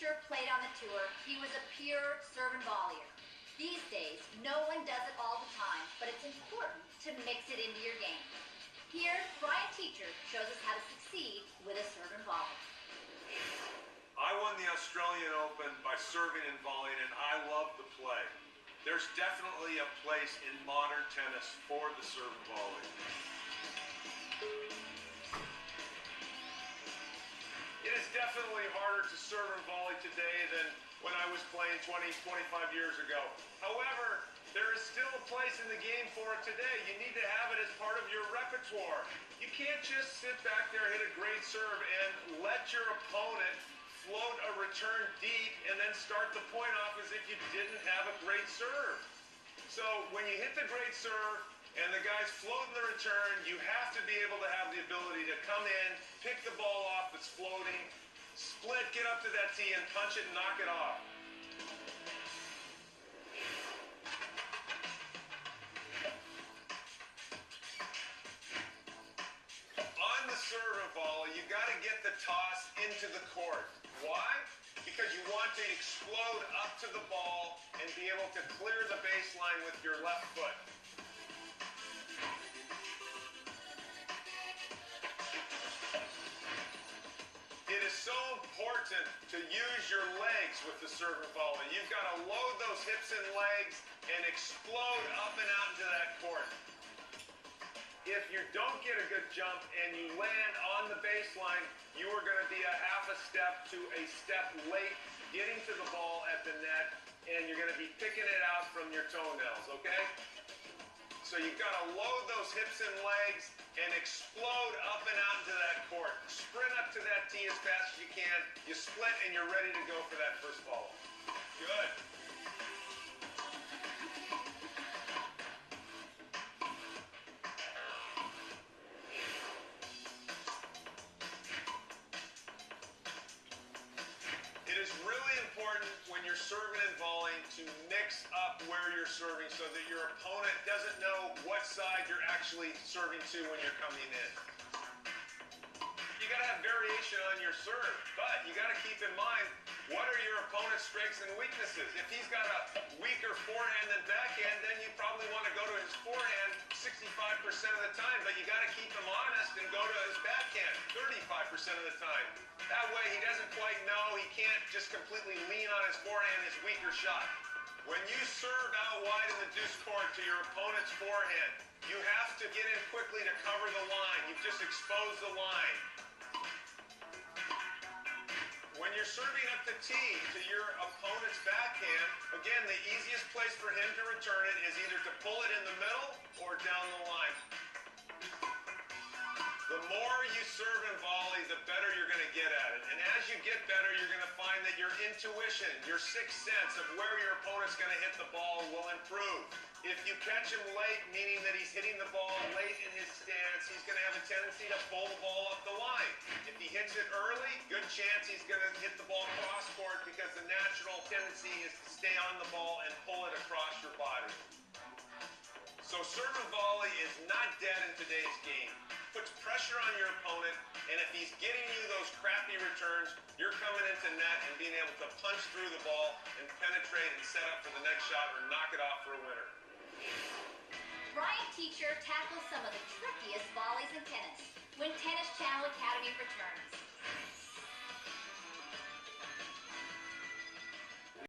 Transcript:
Teacher played on the tour, he was a pure serve and volleyer. These days, no one does it all the time, but it's important to mix it into your game. Here, Brian Teacher shows us how to succeed with a serve and volley. I won the Australian Open by serving and volleying, and I love the play. There's definitely a place in modern tennis for the serve and volley. It is definitely harder to serve and volley today than when I was playing 20, 25 years ago. However, there is still a place in the game for it today. You need to have it as part of your repertoire. You can't just sit back there, hit a great serve, and let your opponent float a return deep and then start the point off as if you didn't have a great serve. So when you hit the great serve and the guy's floating the return, you have to be able to have the ability to come in, pick the ball off that's floating, split, get up to that tee and punch it and knock it off. On the serve and volley, you got to get the toss into the court. Why? Because you want to explode up to the ball and be able to clear the baseline with your left foot. It is so important to use your legs with the serve and volley. You've got to load those hips and legs and explode up and out into that court. If you don't get a good jump and you land on the baseline, you are going to be a half a step to a step late getting to the ball at the net, and you're going to be picking it out from your toenails, okay? So you've got to load those hips and legs and explode up and out into that court. Sprint up to that tee as fast as you can. You split and you're ready to go for that first follow. Good. It is really important when you're serving and volleying to mix up where you're serving so that your opponent doesn't know what side you're actually serving to when you're coming in. You got to have variation on your serve, but you got to keep in mind what are your opponent's strengths and weaknesses. If he's got a weaker forehand than backhand, then you probably want to go to his forehand 65% of the time, but you got to keep him honest and go to his backhand 35% of the time. That way he doesn't quite know, he can't just completely lean on his forehand, his weaker shot. When you serve out wide in the deuce court to your opponent's forehand, you have to get in quickly to cover the line. You've just exposed the line. When you're serving up the tee to your opponent's backhand, again, the easiest place for him to return it is either to pull it in the middle or down the line. The more you serve and volley, the better you're going to get at it. And as you get better, you're going to find that your intuition, your sixth sense of where your opponent's going to hit the ball will improve. If you catch him late, meaning that he's hitting the ball late in his stance, he's going to have a tendency to pull the ball up the line. If he hits it early, good chance he's going to hit the ball cross court because the natural tendency is to stay on the ball and pull it across your body. So serve and volley is not dead in today's game. Puts pressure on your opponent, and if he's getting you those crappy returns, you're coming into net and being able to punch through the ball and penetrate and set up for the next shot or knock it off for a winner. Brian Teacher tackles some of the trickiest volleys in tennis when Tennis Channel Academy returns.